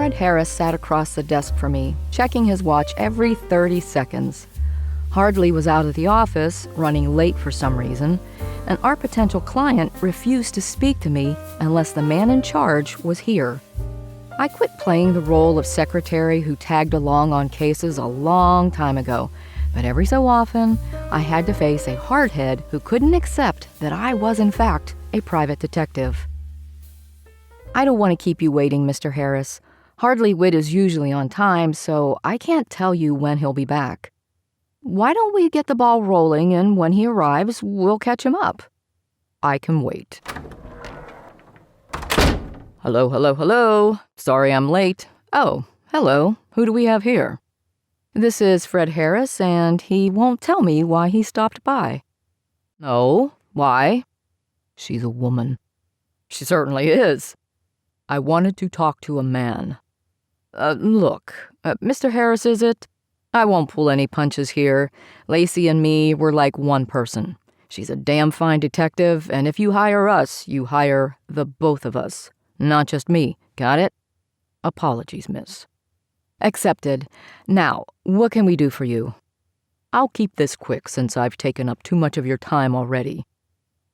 Fred Harris sat across the desk from me, checking his watch every 30 seconds. Hardley was out of the office, running late for some reason, and our potential client refused to speak to me unless the man in charge was here. I quit playing the role of secretary who tagged along on cases a long time ago, but every so often, I had to face a hardhead who couldn't accept that I was, in fact, a private detective. "I don't want to keep you waiting, Mr. Harris. Hardley Witt is usually on time, so I can't tell you when he'll be back. Why don't we get the ball rolling, and when he arrives, we'll catch him up?" "I can wait." "Hello, hello, hello. Sorry I'm late. Oh, hello. Who do we have here?" "This is Fred Harris, and he won't tell me why he stopped by." "Oh, why?" "She's a woman." "She certainly is." "I wanted to talk to a man." Look, Mr. Harris, is it? I won't pull any punches here. Lacey and me, we're like one person. She's a damn fine detective, and if you hire us, you hire the both of us. Not just me. Got it? Apologies, miss." "Accepted. Now, what can we do for you?" "I'll keep this quick since I've taken up too much of your time already.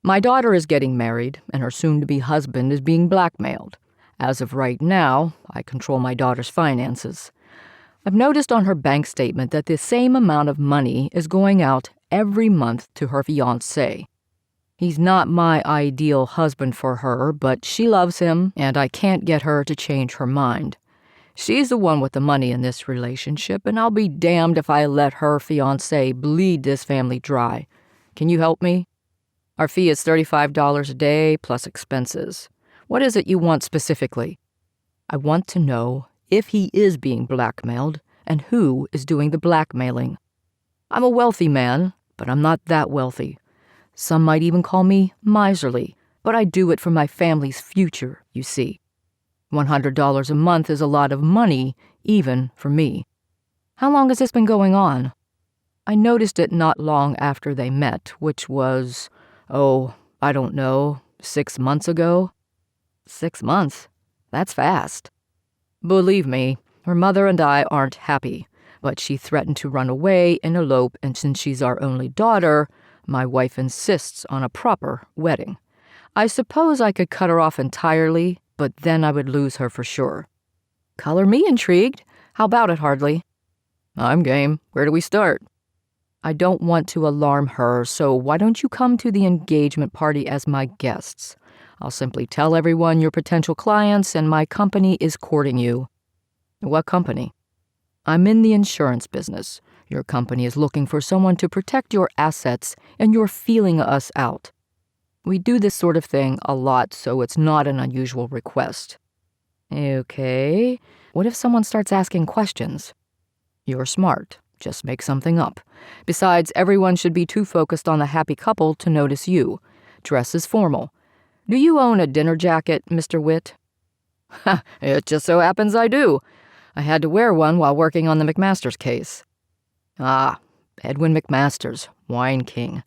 My daughter is getting married, and her soon-to-be husband is being blackmailed. As of right now, I control my daughter's finances. I've noticed on her bank statement that the same amount of money is going out every month to her fiancé. He's not my ideal husband for her, but she loves him, and I can't get her to change her mind. She's the one with the money in this relationship, and I'll be damned if I let her fiancé bleed this family dry. Can you help me? Our fee is $35 a day plus expenses. What is it you want specifically?" "I want to know if he is being blackmailed and who is doing the blackmailing. I'm a wealthy man, but I'm not that wealthy. Some might even call me miserly, but I do it for my family's future, you see. $100 a month is a lot of money, even for me." "How long has this been going on?" "I noticed it not long after they met, which was, I don't know, 6 months ago." 6 months? That's fast. "Believe me, her mother and I aren't happy, but she threatened to run away and elope, and since she's our only daughter, my wife insists on a proper wedding. I suppose I could cut her off entirely, but then I would lose her for sure." "Color me intrigued. How about it, Hardley?" "I'm game. Where do we start?" "I don't want to alarm her, so why don't you come to the engagement party as my guests? I'll simply tell everyone you're potential clients and my company is courting you." "What company?" "I'm in the insurance business. Your company is looking for someone to protect your assets, and you're feeling us out. We do this sort of thing a lot, so it's not an unusual request." "Okay. What if someone starts asking questions?" "You're smart. Just make something up. Besides, everyone should be too focused on the happy couple to notice you. Dress is formal. Do you own a dinner jacket, Mr. Witt?" "Ha, it just so happens I do. I had to wear one while working on the McMasters case." "Ah, Edwin McMasters, wine king.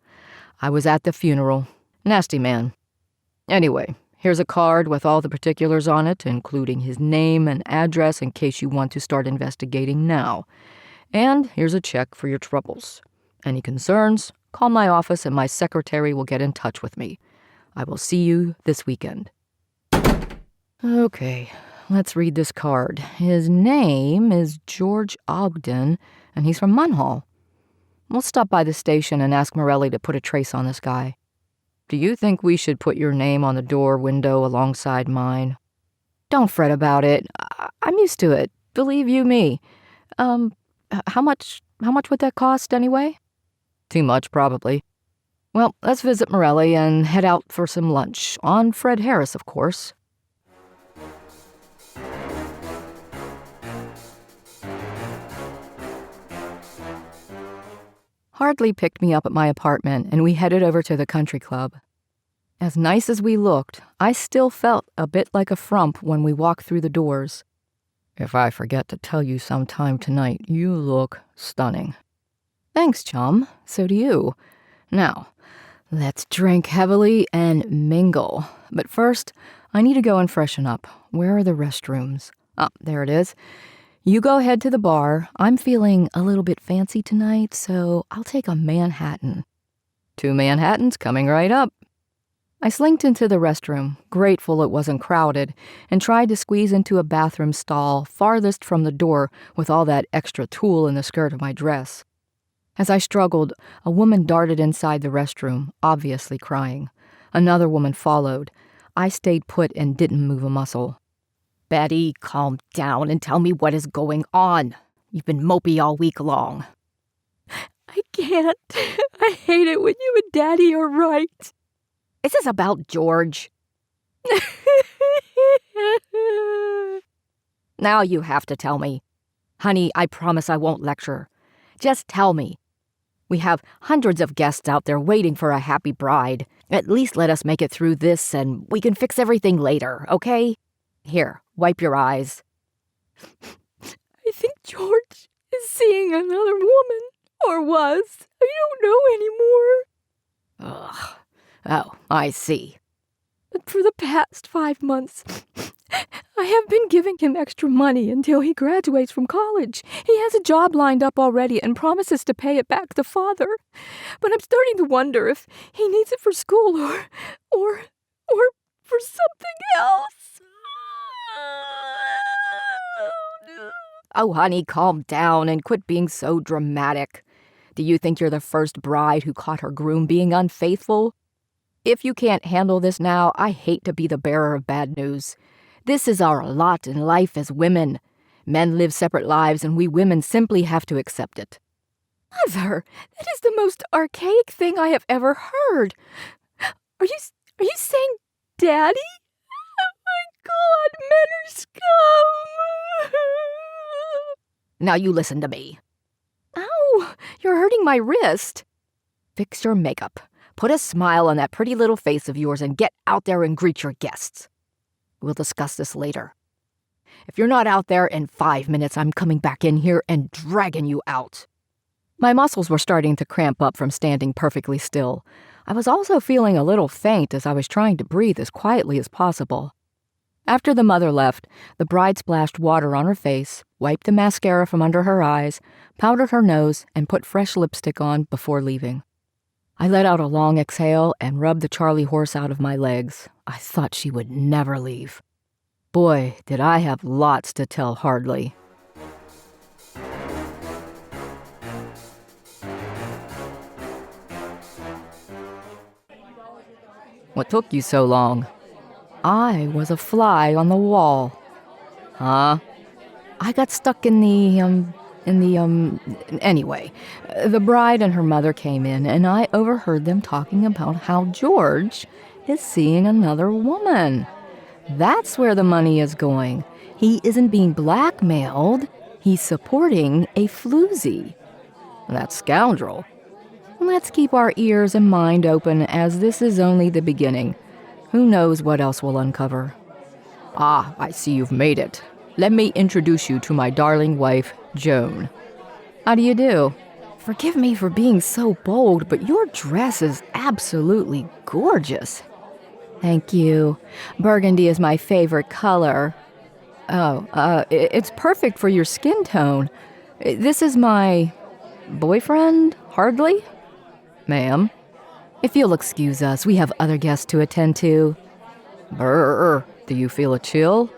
I was at the funeral. Nasty man. Anyway, here's a card with all the particulars on it, including his name and address in case you want to start investigating now. And here's a check for your troubles. Any concerns, call my office and my secretary will get in touch with me. I will see you this weekend." Okay, let's read this card. His name is George Ogden, and he's from Munhall. We'll stop by the station and ask Morelli to put a trace on this guy. "Do you think we should put your name on the door window alongside mine?" "Don't fret about it. I'm used to it. Believe you me. How much would that cost anyway?" "Too much, probably." "Well, let's visit Morelli and head out for some lunch. On Fred Harris, of course." Hardley picked me up at my apartment, and we headed over to the country club. As nice as we looked, I still felt a bit like a frump when we walked through the doors. "If I forget to tell you sometime tonight, you look stunning." "Thanks, chum. So do you. Now, let's drink heavily and mingle. But first, I need to go and freshen up. Where are the restrooms?" Oh, there it is. You go ahead to the bar. I'm feeling a little bit fancy tonight, so I'll take a Manhattan. 2 Manhattans coming right up. I slinked into the restroom, grateful it wasn't crowded, and tried to squeeze into a bathroom stall farthest from the door with all that extra tulle in the skirt of my dress. As I struggled, a woman darted inside the restroom, obviously crying. Another woman followed. I stayed put and didn't move a muscle. Betty, calm down and tell me what is going on. You've been mopey all week long. I can't. I hate it when you and Daddy are right. Is this about George? Now you have to tell me. Honey, I promise I won't lecture. Just tell me. We have hundreds of guests out there waiting for a happy bride. At least let us make it through this and we can fix everything later, okay? Here, wipe your eyes. I think George is seeing another woman, or was. I don't know anymore. Ugh. Oh, I see. But for the past 5 months, I have been giving him extra money until he graduates from college. He has a job lined up already and promises to pay it back to Father. But I'm starting to wonder if he needs it for school or for something else. Oh, honey, calm down and quit being so dramatic. Do you think you're the first bride who caught her groom being unfaithful? If you can't handle this now, I hate to be the bearer of bad news. This is our lot in life as women. Men live separate lives and we women simply have to accept it. Mother, that is the most archaic thing I have ever heard. Are you saying Daddy? Oh my God, men are scum. Now you listen to me. Ow, you're hurting my wrist. Fix your makeup. Put a smile on that pretty little face of yours and get out there and greet your guests. We'll discuss this later. If you're not out there in 5 minutes, I'm coming back in here and dragging you out. My muscles were starting to cramp up from standing perfectly still. I was also feeling a little faint as I was trying to breathe as quietly as possible. After the mother left, the bride splashed water on her face, wiped the mascara from under her eyes, powdered her nose, and put fresh lipstick on before leaving. I let out a long exhale and rubbed the Charlie horse out of my legs. I thought she would never leave. Boy, did I have lots to tell Hardley. What took you so long? I was a fly on the wall. Huh? I got stuck anyway, the bride and her mother came in, and I overheard them talking about how George is seeing another woman. That's where the money is going. He isn't being blackmailed. He's supporting a floozy. That scoundrel. Let's keep our ears and mind open, as this is only the beginning. Who knows what else we'll uncover. Ah, I see you've made it. Let me introduce you to my darling wife, Joan. How do you do? Forgive me for being so bold, but your dress is absolutely gorgeous. Thank you. Burgundy is my favorite color. Oh, it's perfect for your skin tone. This is my boyfriend, Hardley? Ma'am, if you'll excuse us, we have other guests to attend to. Brr, do you feel a chill?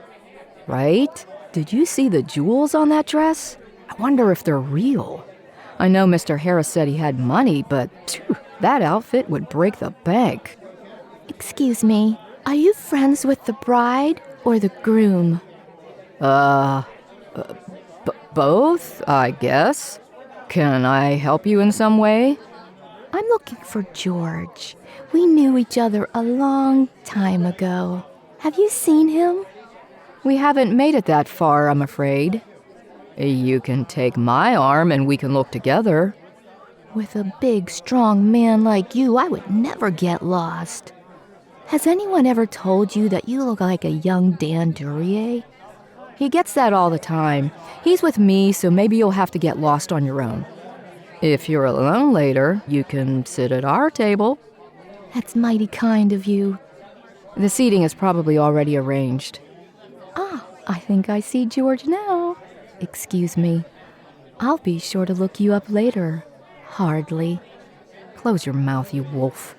Right? Did you see the jewels on that dress? I wonder if they're real. I know Mr. Harris said he had money, but phew, that outfit would break the bank. Excuse me, are you friends with the bride or the groom? Both, I guess. Can I help you in some way? I'm looking for George. We knew each other a long time ago. Have you seen him? We haven't made it that far, I'm afraid. You can take my arm and we can look together. With a big, strong man like you, I would never get lost. Has anyone ever told you that you look like a young Dan Duryea? He gets that all the time. He's with me, so maybe you'll have to get lost on your own. If you're alone later, you can sit at our table. That's mighty kind of you. The seating is probably already arranged. Ah, I think I see George now. Excuse me. I'll be sure to look you up later, Hardly. Close your mouth, you wolf.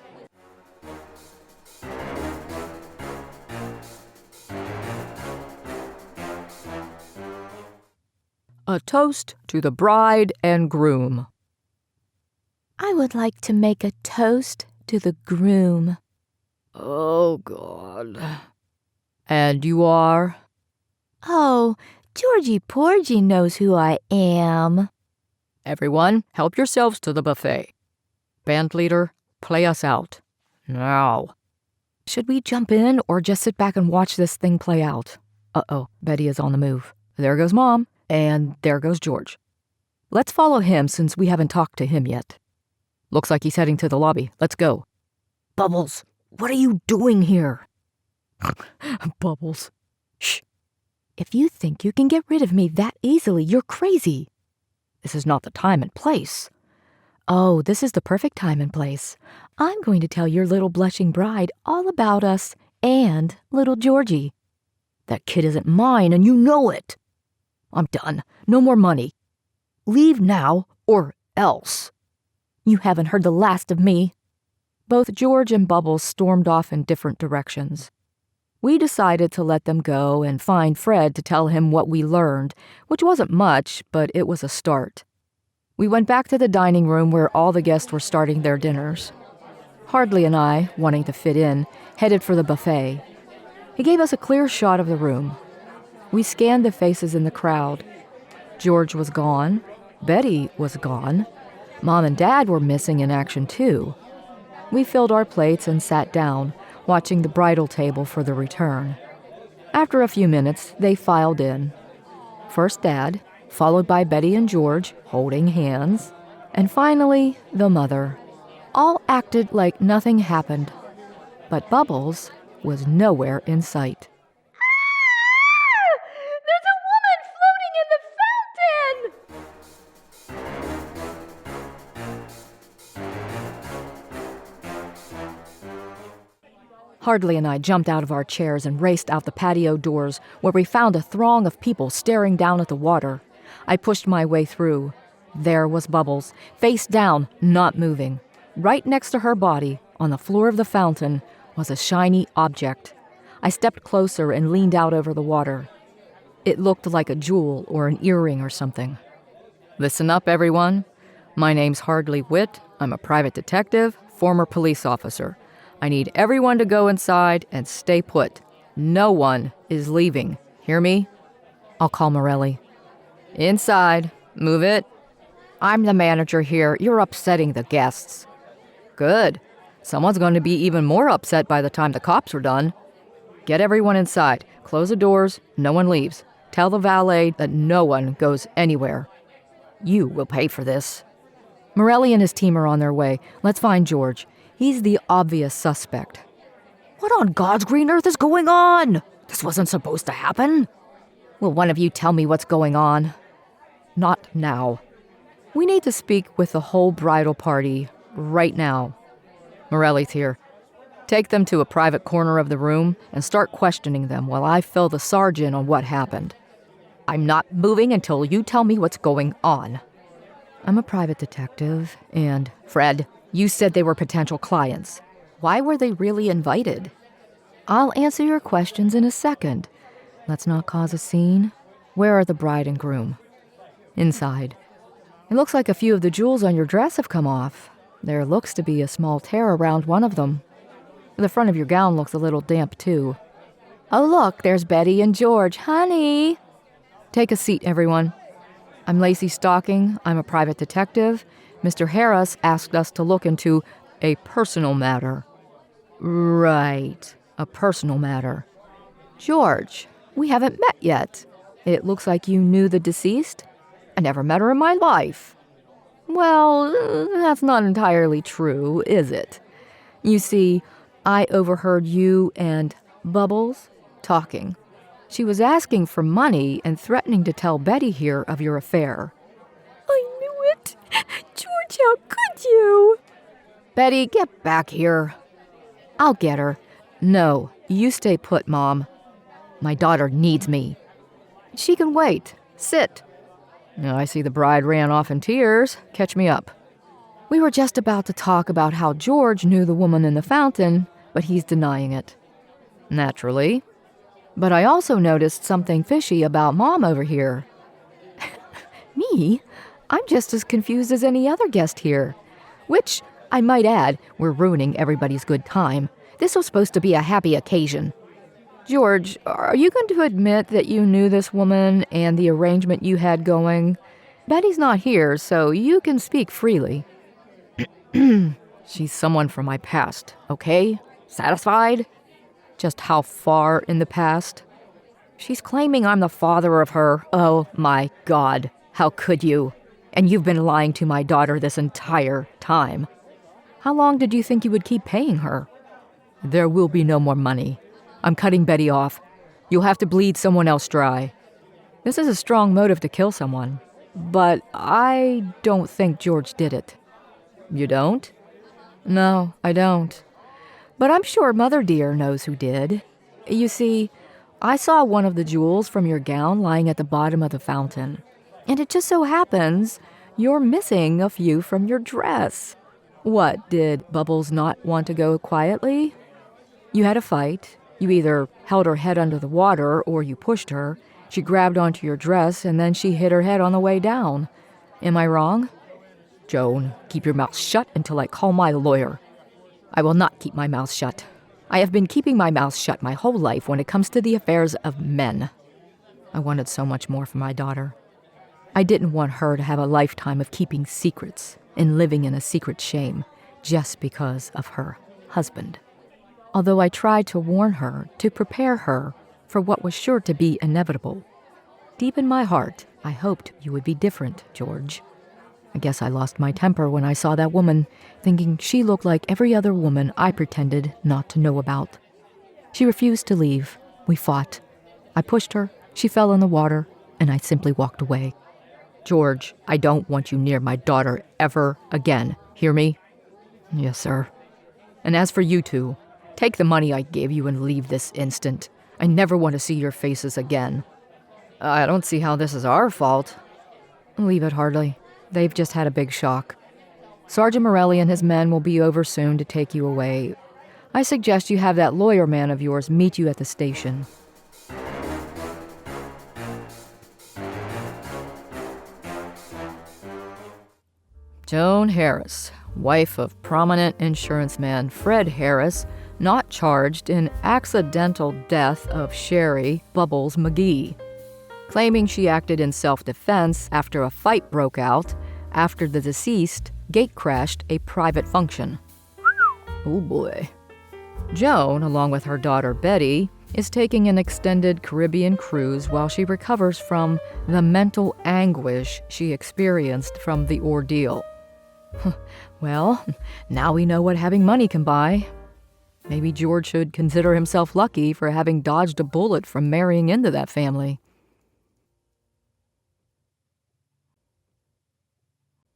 A toast to the bride and groom. I would like to make a toast to the groom. Oh, God. And you are? Oh, Georgie Porgy knows who I am. Everyone, help yourselves to the buffet. Band leader, play us out. Now. Should we jump in or just sit back and watch this thing play out? Uh-oh, Betty is on the move. There goes Mom, and there goes George. Let's follow him since we haven't talked to him yet. Looks like he's heading to the lobby. Let's go. Bubbles, what are you doing here? Bubbles. Shh. If you think you can get rid of me that easily, you're crazy. This is not the time and place. Oh, this is the perfect time and place. I'm going to tell your little blushing bride all about us and little Georgie. That kid isn't mine, and you know it. I'm done. No more money. Leave now, or else. You haven't heard the last of me. Both George and Bubbles stormed off in different directions. We decided to let them go and find Fred to tell him what we learned, which wasn't much, but it was a start. We went back to the dining room where all the guests were starting their dinners. Hardley and I, wanting to fit in, headed for the buffet. He gave us a clear shot of the room. We scanned the faces in the crowd. George was gone. Betty was gone. Mom and Dad were missing in action too. We filled our plates and sat down, watching the bridal table for the return. After a few minutes, they filed in. First Dad, followed by Betty and George, holding hands, and finally, the mother. All acted like nothing happened, but Bubbles was nowhere in sight. There's a woman floating in the fountain! Hardley and I jumped out of our chairs and raced out the patio doors, where we found a throng of people staring down at the water. I pushed my way through. There was Bubbles, face down, not moving. Right next to her body, on the floor of the fountain, was a shiny object. I stepped closer and leaned out over the water. It looked like a jewel or an earring or something. Listen up, everyone. My name's Hardley Witt. I'm a private detective, former police officer. I need everyone to go inside and stay put. No one is leaving. Hear me? I'll call Morelli. Inside. Move it. I'm the manager here. You're upsetting the guests. Good. Someone's going to be even more upset by the time the cops are done. Get everyone inside. Close the doors. No one leaves. Tell the valet that no one goes anywhere. You will pay for this. Morelli and his team are on their way. Let's find George. He's the obvious suspect. What on God's green earth is going on? This wasn't supposed to happen. Will one of you tell me what's going on? Not now. We need to speak with the whole bridal party right now. Morelli's here. Take them to a private corner of the room and start questioning them while I fill the sergeant on what happened. I'm not moving until you tell me what's going on. I'm a private detective, and Fred, you said they were potential clients. Why were they really invited? I'll answer your questions in a second. Let's not cause a scene. Where are the bride and groom? Inside. It looks like a few of the jewels on your dress have come off. There looks to be a small tear around one of them. The front of your gown looks a little damp, too. Oh, look, there's Betty and George. Honey! Take a seat, everyone. I'm Lacey Stocking. I'm a private detective. Mr. Harris asked us to look into a personal matter. Right, a personal matter. George, we haven't met yet. It looks like you knew the deceased. I never met her in my life. Well, that's not entirely true, is it? You see, I overheard you and Bubbles talking. She was asking for money and threatening to tell Betty here of your affair. I knew it. George, how could you? Betty, get back here. I'll get her. No, you stay put, Mom. My daughter needs me. She can wait. Sit. I see the bride ran off in tears. Catch me up. We were just about to talk about how George knew the woman in the fountain, but he's denying it. Naturally. But I also noticed something fishy about Mom over here. Me? I'm just as confused as any other guest here. Which, I might add, we're ruining everybody's good time. This was supposed to be a happy occasion. George, are you going to admit that you knew this woman and the arrangement you had going? Betty's not here, so you can speak freely. She's someone from my past, okay? Satisfied? Just how far in the past? She's claiming I'm the father of her. Oh my God, how could you? And you've been lying to my daughter this entire time. How long did you think you would keep paying her? There will be no more money. I'm cutting Betty off. You'll have to bleed someone else dry. This is a strong motive to kill someone, but I don't think George did it. You don't? No, I don't. But I'm sure Mother dear knows who did. You see, I saw one of the jewels from your gown lying at the bottom of the fountain, and it just so happens you're missing a few from your dress. What, did Bubbles not want to go quietly? You had a fight. You either held her head under the water or you pushed her. She grabbed onto your dress and then she hit her head on the way down. Am I wrong? Joan, keep your mouth shut until I call my lawyer. I will not keep my mouth shut. I have been keeping my mouth shut my whole life when it comes to the affairs of men. I wanted so much more for my daughter. I didn't want her to have a lifetime of keeping secrets and living in a secret shame just because of her husband. Although I tried to warn her, to prepare her for what was sure to be inevitable. Deep in my heart, I hoped you would be different, George. I guess I lost my temper when I saw that woman, thinking she looked like every other woman I pretended not to know about. She refused to leave. We fought. I pushed her, she fell in the water, and I simply walked away. George, I don't want you near my daughter ever again. Hear me? Yes, sir. And as for you two, take the money I gave you and leave this instant. I never want to see your faces again. I don't see how this is our fault. Leave it, Hardley. They've just had a big shock. Sergeant Morelli and his men will be over soon to take you away. I suggest you have that lawyer man of yours meet you at the station. Joan Harris, wife of prominent insurance man Fred Harris, not charged in accidental death of Sherry Bubbles McGee, claiming she acted in self-defense after a fight broke out after the deceased gate-crashed a private function. Oh boy. Joan, along with her daughter Betty, is taking an extended Caribbean cruise while she recovers from the mental anguish she experienced from the ordeal. Well, now we know what having money can buy. Maybe George should consider himself lucky for having dodged a bullet from marrying into that family.